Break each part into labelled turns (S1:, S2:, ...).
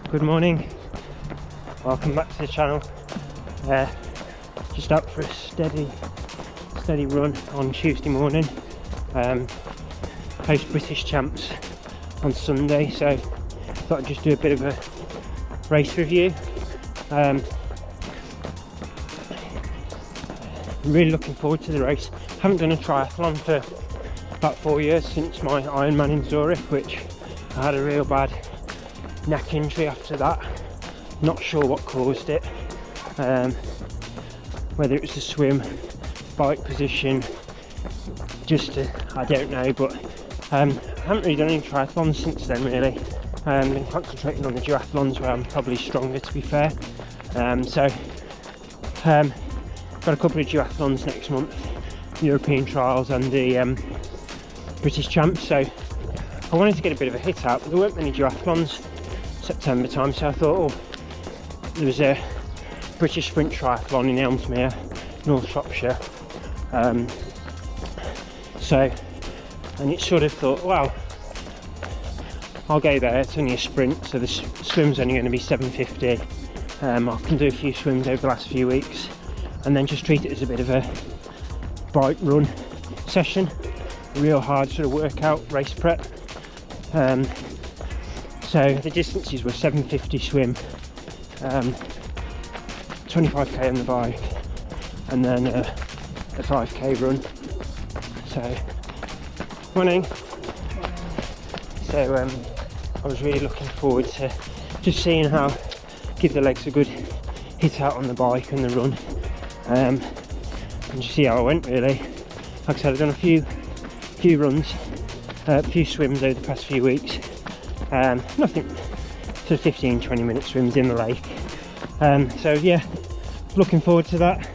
S1: Good morning, welcome back to the channel. Just out for a steady run on Tuesday morning, post British Champs on Sunday, so thought I'd just do a bit of a race review. Really looking forward to the race. Haven't done a triathlon for about 4 years, since my Ironman in Zurich, which I had a real bad neck injury after that. Not sure what caused it, whether it was the swim, bike position, I don't know, but I haven't really done any triathlons since then really. Been concentrating on the duathlons where I'm probably stronger, to be fair. Got a couple of duathlons next month, European trials and the British Champs, so I wanted to get a bit of a hit out, but there weren't many duathlons September time, so I thought, there was a British Sprint Triathlon in Ellesmere, North Shropshire, and it sort of thought, well, I'll go there. It's only a sprint, so the swim's only going to be 750. I can do a few swims over the last few weeks and then just treat it as a bit of a bike run session, a real hard sort of workout, race prep. So the distances were 750 swim, 25k on the bike, and then a 5k run. So morning. So I was really looking forward to just seeing how, give the legs a good hit out on the bike and the run, and just see how I went really. Like I said, I've done a few runs, a few swims over the past few weeks. Nothing sort of 15-20 minute swims in the lake. So yeah, looking forward to that.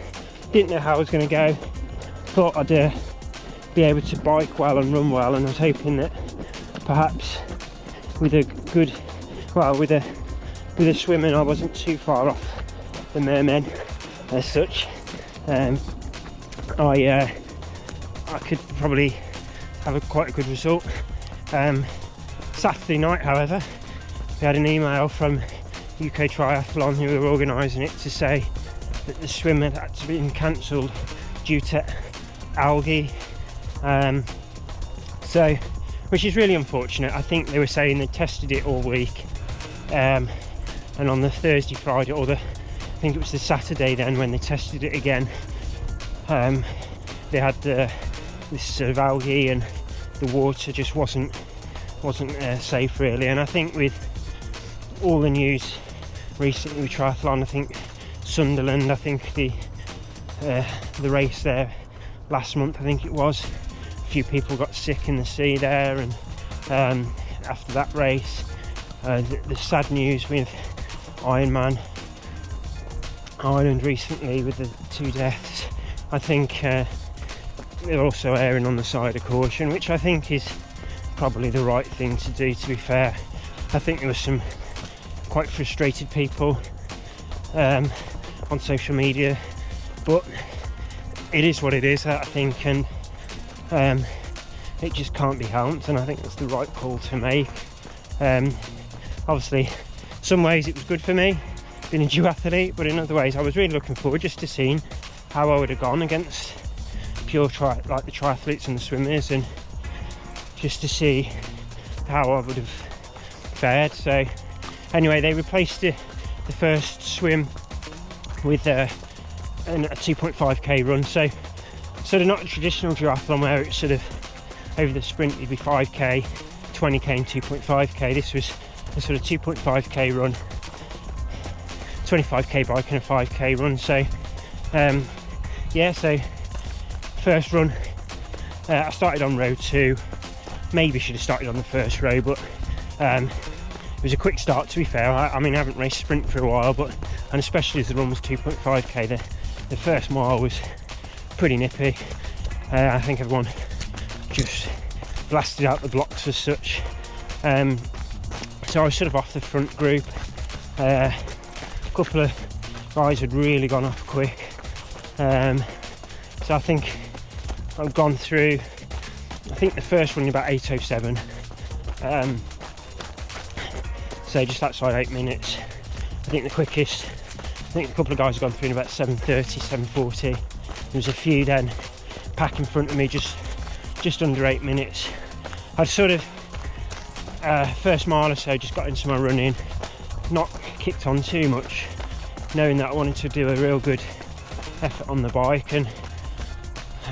S1: Didn't know how I was going to go. Thought I'd be able to bike well and run well, and I was hoping that perhaps with a good, with a swimming I wasn't too far off the mermen as such. I could probably have quite a good result. Saturday night, however, we had an email from UK Triathlon, who were organising it, to say that the swim had to be cancelled due to algae, which is really unfortunate. I think they were saying they tested it all week, and on the Thursday, Friday, I think it was the Saturday then when they tested it again, they had this sort of algae, and the water just wasn't safe really. And I think with all the news recently with triathlon, I think Sunderland, I think the race there last month, I think it was, a few people got sick in the sea there, and after that race, the sad news with Ironman Ireland recently with the 2 deaths, I think they're also erring on the side of caution, which I think is probably the right thing to do, to be fair. I think there were some quite frustrated people on social media, but it is what it is, I think, and it just can't be helped, and I think that's the right call to make. Obviously, some ways it was good for me being a duathlete, but in other ways I was really looking forward just to seeing how I would have gone against pure like the triathletes and the swimmers, and just to see how I would have fared. So anyway, they replaced the first swim with a 2.5k run, so sort of not a traditional duathlon where it's sort of over the sprint it'd be 5k, 20k and 2.5k. This was a sort of 2.5k run, 25k bike and a 5k run. So so first run, I started on row 2. Maybe should have started on the first row, but it was a quick start, to be fair. I mean, I haven't raced sprint for a while, and especially as the run was 2.5k, the first mile was pretty nippy. I think everyone just blasted out the blocks as such. So I was sort of off the front group. A couple of guys had really gone off quick. So I think I've gone through, I think the first one about 8:07. so just outside 8 minutes. I think the quickest, I think a couple of guys have gone through in about 7:30, 7:40. There was a few then pack in front of me, just under 8 minutes. I'd sort of first mile or so just got into my running, not kicked on too much, knowing that I wanted to do a real good effort on the bike, and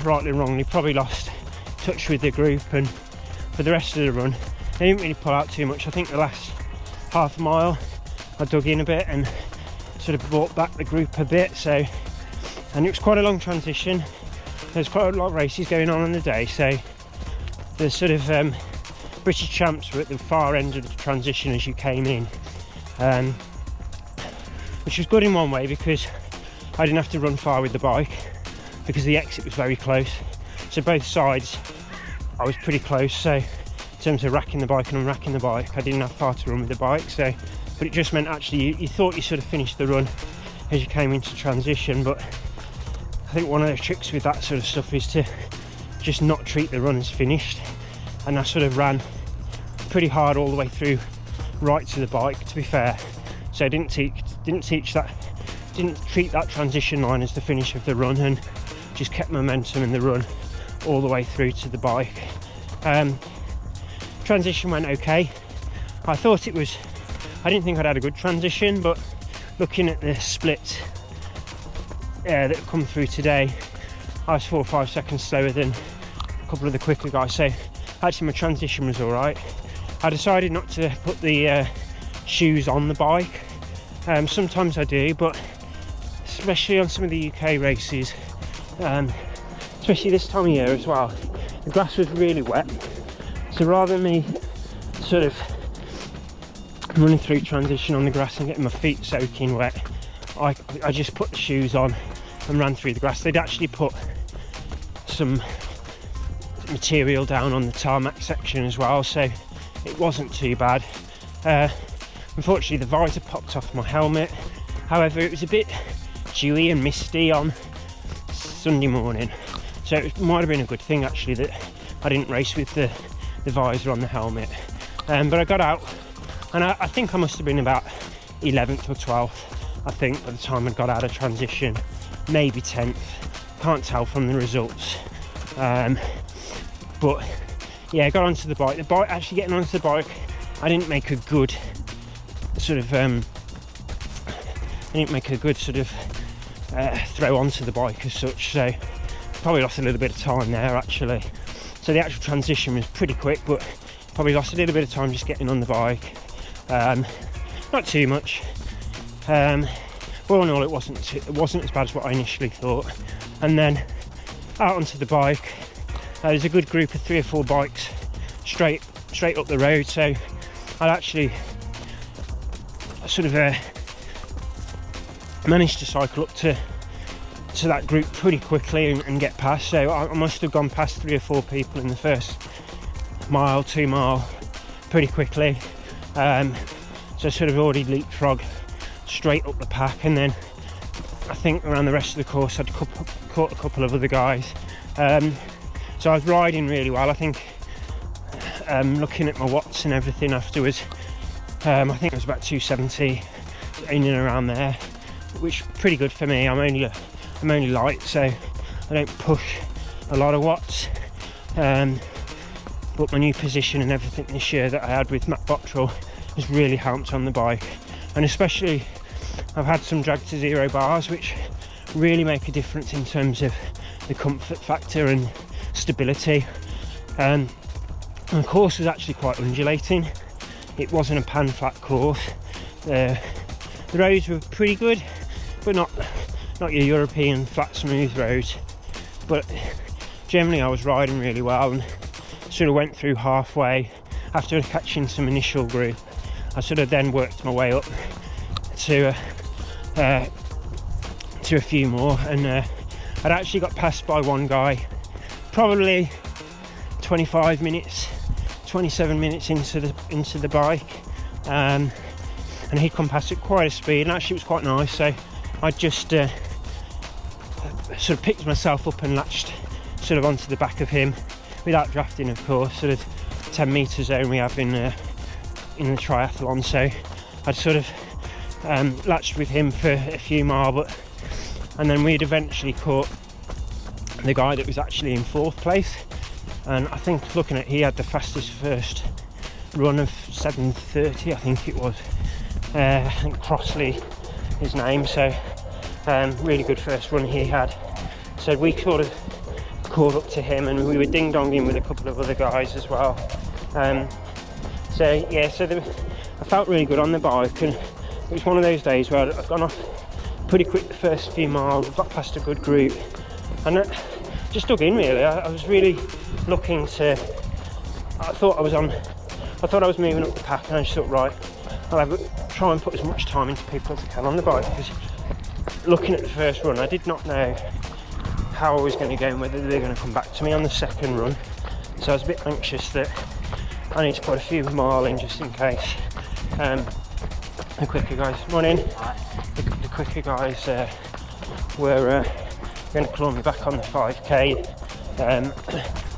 S1: rightly or wrongly probably lost touch with the group. And for the rest of the run they didn't really pull out too much. I think the last half a mile I dug in a bit and sort of brought back the group a bit. So, and it was quite a long transition. There's quite a lot of races going on the day, so the sort of British champs were at the far end of the transition as you came in, which was good in one way because I didn't have to run far with the bike because the exit was very close. So both sides I was pretty close, so in terms of racking the bike and unracking the bike I didn't have far to run with the bike. So, but it just meant actually you thought you sort of finished the run as you came into transition, but I think one of the tricks with that sort of stuff is to just not treat the run as finished. And I sort of ran pretty hard all the way through right to the bike, to be fair. So I didn't treat that transition line as the finish of the run, and just kept momentum in the run all the way through to the bike. Transition went okay. I didn't think I'd had a good transition, but looking at the split that have come through today, I was 4 or 5 seconds slower than a couple of the quicker guys, so actually my transition was alright. I decided not to put the shoes on the bike. Sometimes I do, but especially on some of the UK races, especially this time of year as well, the grass was really wet, so rather than me sort of running through transition on the grass and getting my feet soaking wet, I just put the shoes on and ran through the grass. They'd actually put some material down on the tarmac section as well, so it wasn't too bad. Unfortunately the visor popped off my helmet. However, it was a bit dewy and misty on Sunday morning, so it might have been a good thing actually that I didn't race with the visor on the helmet. But I got out, and I think I must have been about 11th or 12th, I think, by the time I got out of transition, maybe 10th, can't tell from the results. But yeah, I got onto the bike. Actually getting onto the bike, I didn't make a good sort of throw onto the bike as such, so probably lost a little bit of time there actually. So the actual transition was pretty quick, but probably lost a little bit of time just getting on the bike. Not too much. All in all, it wasn't as bad as what I initially thought. And then out onto the bike, there's a good group of 3 or 4 bikes straight up the road, so I'd actually sort of managed to cycle up to that group pretty quickly and get past. So I must have gone past 3 or 4 people in the first mile, 2 mile pretty quickly. So sort of already leapfrog straight up the pack, and then I think around the rest of the course I'd caught a couple of other guys. So I was riding really well. I think looking at my watts and everything afterwards, I think it was about 270 in and around there, which is pretty good for me. I'm only light, so I don't push a lot of watts. But my new position and everything this year that I had with Matt Bottrell has really helped on the bike, and especially I've had some drag to zero bars, which really make a difference in terms of the comfort factor and stability. And the course was actually quite undulating. It wasn't a pan flat course. The roads were pretty good, but not your European flat smooth roads. But generally I was riding really well, and sort of went through halfway after catching some initial group. I sort of then worked my way up to a few more, and I'd actually got passed by one guy probably 27 minutes into the bike, and he'd come past at quite a speed, and actually it was quite nice. So I just sort of picked myself up and latched sort of onto the back of him without drafting, of course. Sort of 10 metre zone we have in in the triathlon, so I'd sort of latched with him for a few miles, and then we'd eventually caught the guy that was actually in 4th place, and I think looking at, he had the fastest first run of 7:30, I think it was. I think Crossley his name, so really good first run he had. So we sort of caught up to him, and we were ding-donging with a couple of other guys as well. So yeah, I felt really good on the bike, and it was one of those days where I'd gone off pretty quick the first few miles, got past a good group, and just dug in really. I was really looking to, I thought I was moving up the pack, and I just thought, right, I'll try and put as much time into people as I can on the bike, because looking at the first run, I did not know how I was going to go and whether they were going to come back to me on the second run. So I was a bit anxious that I need to put a few miles in just in case. The quicker guys, morning. The quicker guys were going to claw me back on the 5k,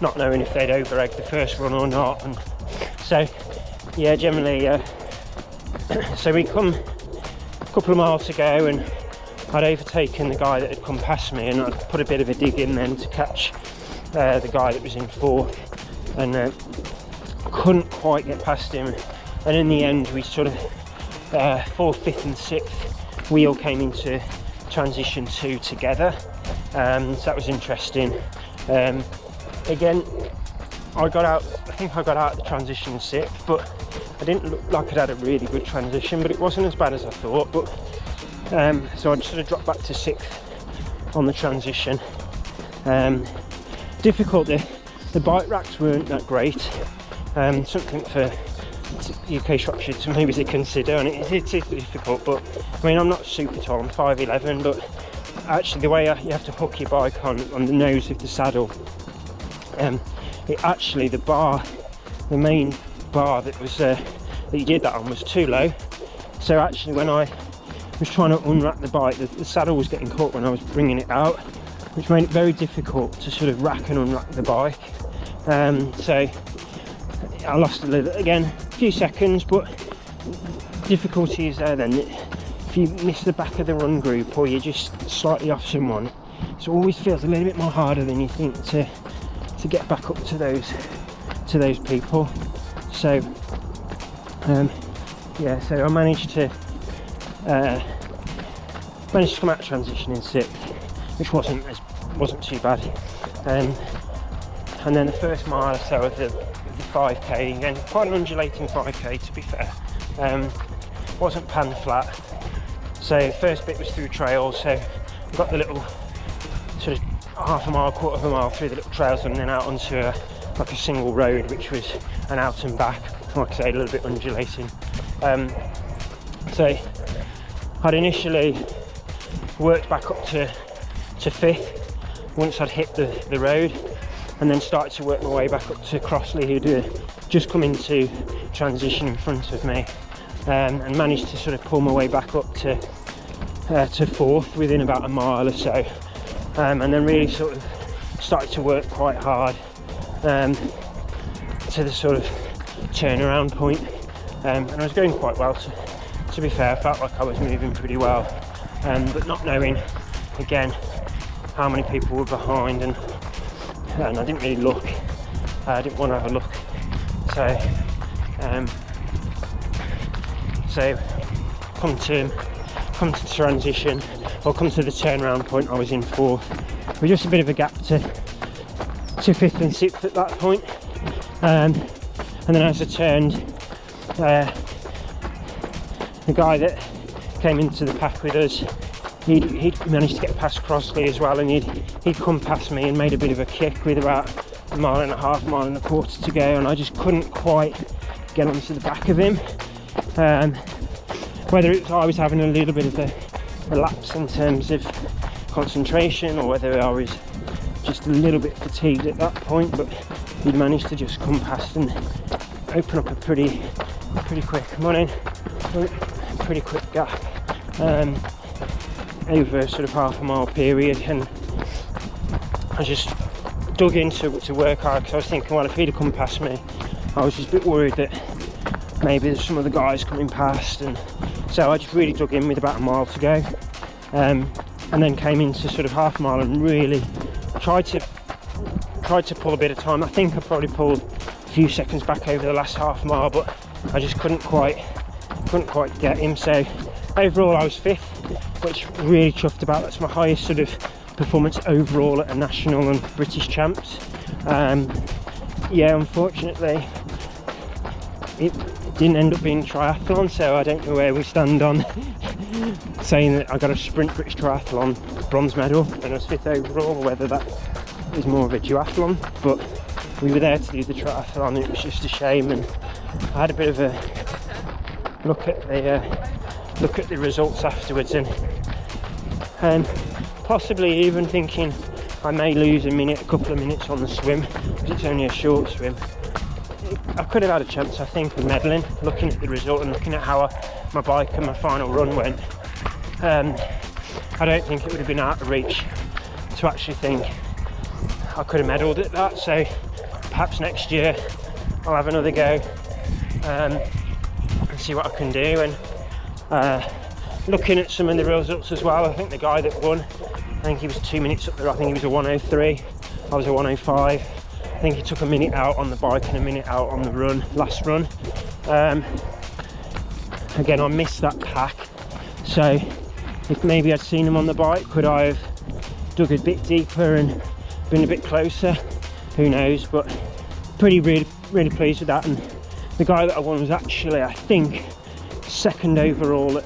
S1: not knowing if they'd over-egged the first run or not. And so yeah, generally, so we come a couple of miles to go, and I'd overtaken the guy that had come past me, and I'd put a bit of a dig in then to catch the guy that was in 4th, and couldn't quite get past him. And in the end, we sort of 4th, 5th and 6th, we all came into transition 2 together, so that was interesting. Again, I think I got out of the transition 6th, but I didn't look like I'd had a really good transition, but it wasn't as bad as I thought. But so I'd sort of dropped back to 6th on the transition. Difficult, the bike racks weren't that great, something for UK Shropshire to maybe to consider, and it is difficult. But I mean, I'm not super tall, I'm 5'11", but actually the way you have to hook your bike on the nose of the saddle, it actually, the main bar that was that you did that on was too low. So actually when I was trying to unwrap the bike, the saddle was getting caught when I was bringing it out, which made it very difficult to sort of rack and unrack the bike. So I lost a few seconds, but difficulty is there then. If you miss the back of the run group, or you're just slightly off someone, it always feels a little bit more harder than you think to get back up to those people. So yeah, so I managed to come out of transition in 6th, which wasn't too bad. And then the first mile or so of the 5k, again quite an undulating 5k to be fair, wasn't pan flat. So first bit was through trails, so I got the little sort of half a mile, quarter of a mile through the little trails, and then out onto like a single road, which was an out and back, like I say, a little bit undulating. So I'd initially worked back up to 5th once I'd hit the road, and then started to work my way back up to Crossley, who'd just come into transition in front of me, and managed to sort of pull my way back up to 4th within about a mile or so, and then really sort of started to work quite hard to the sort of turnaround point, and I was going quite well. To be fair, I felt like I was moving pretty well, but not knowing again how many people were behind, and I didn't really look. I didn't want to have a look. So come to transition, or come to the turnaround point, I was in 4th, with just a bit of a gap to 5th and 6th at that point. And then as I turned, the guy that came into the pack with us, he'd managed to get past Crossley as well, and he'd come past me and made a bit of a kick with about a mile and a half, mile and a quarter to go, and I just couldn't quite get onto the back of him. Whether it was I was having a little bit of a lapse in terms of concentration, or whether I was just a little bit fatigued at that point, but he'd managed to just come past and open up a pretty quick pretty quick gap over sort of half a mile period. And I just dug in to work hard, because I was thinking, well, if he'd have come past me, I was just a bit worried that maybe there's some other guys coming past, and so I just really dug in with about a mile to go, and then came into sort of half mile and really tried to pull a bit of time. I think I probably pulled a few seconds back over the last half mile, but I just couldn't quite get him. So overall I was 5th, which I'm really chuffed about. That's my highest sort of performance overall at a national and British champs. Yeah, unfortunately it didn't end up being triathlon, so I don't know where we stand on saying that I got a Sprint British Triathlon bronze medal and I was 5th overall, whether that is more of a duathlon. But we were there to do the triathlon, it was just a shame, and I had a bit of a look at the results afterwards, and possibly even thinking I may lose a couple of minutes on the swim, because it's only a short swim. I could have had a chance, I think, of medaling, looking at the result and looking at how my bike and my final run went. I don't think it would have been out of reach to actually think I could have medalled at that, so perhaps next year I'll have another go and see what I can do. And looking at some of the results as well, I think the guy that won, I think he was 2 minutes up there. I think he was a 1:03, I was a 1:05. I think he took a minute out on the bike and a minute out on the last run. Again, I missed that pack, so if maybe I'd seen him on the bike, could I have dug a bit deeper and been a bit closer? Who knows, but really pleased with that. And the guy that I won was actually, I think, 2nd overall at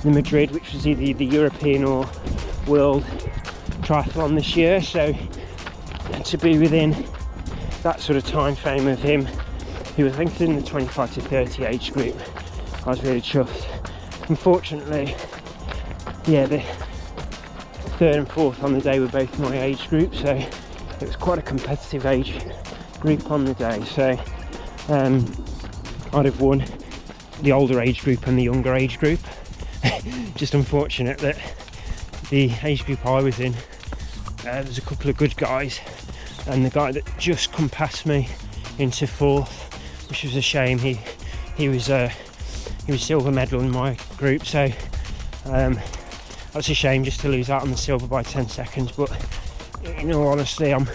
S1: the Madrid, which was either the European or World Triathlon this year, so to be within that sort of time frame of him, who was, I think, in the 25 to 30 age group, I was really chuffed. Unfortunately, yeah, the 3rd and 4th on the day were both my age group, so it was quite a competitive age group on the day. So I'd have won the older age group and the younger age group. Just unfortunate that the age group I was in, there's a couple of good guys, and the guy that just come past me into 4th, which was a shame. He was silver medal in my group, so that's a shame just to lose out on the silver by 10 seconds. But in all honesty, I'm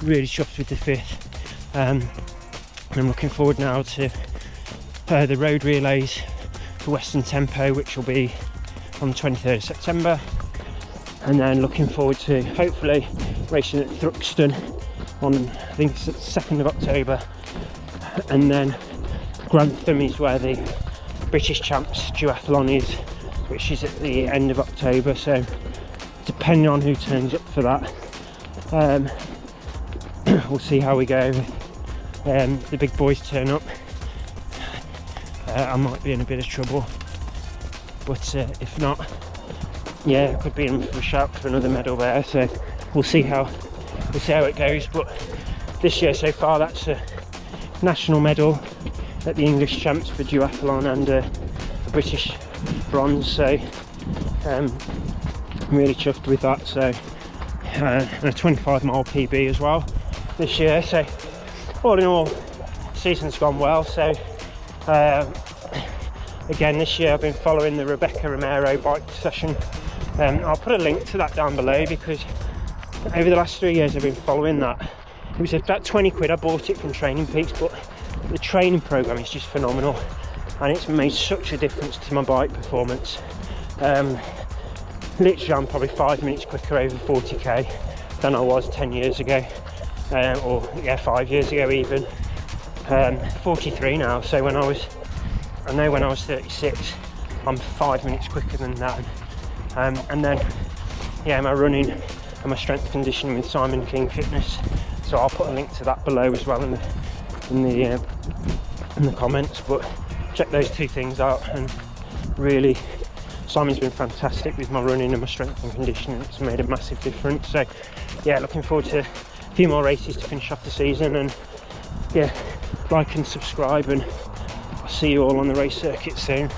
S1: really chuffed with the 5th. I'm looking forward now to the road relays for Western Tempo, which will be on the 23rd of September, and then looking forward to hopefully racing at Thruxton on, I think it's the 2nd of October, and then Grantham is where the British Champs Duathlon is, which is at the end of October. So depending on who turns up for that, we'll see how we go. The big boys turn up, I might be in a bit of trouble, but if not, yeah, I could be in for a shout for another medal there. So we'll see how it goes. But this year so far, that's a national medal at the English Champs for duathlon and a British bronze. So I'm really chuffed with that. So and a 25 mile PB as well this year. So all in all, season's gone well. So again, this year I've been following the Rebecca Romero bike session. I'll put a link to that down below, because over the last 3 years I've been following that. It was about 20 quid. I bought it from Training Peaks, but the training program is just phenomenal, and it's made such a difference to my bike performance. Literally, I'm probably 5 minutes quicker over 40k than I was 10 years ago, or 5 years ago even. 43 now, so when I was 36, I'm 5 minutes quicker than that. And then, yeah, my running and my strength conditioning with Simon King Fitness. So I'll put a link to that below as well in the comments. But check those two things out, and really, Simon's been fantastic with my running and my strength and conditioning. It's made a massive difference. So yeah, looking forward to a few more races to finish off the season, and yeah, like and subscribe, and I'll see you all on the race circuit soon.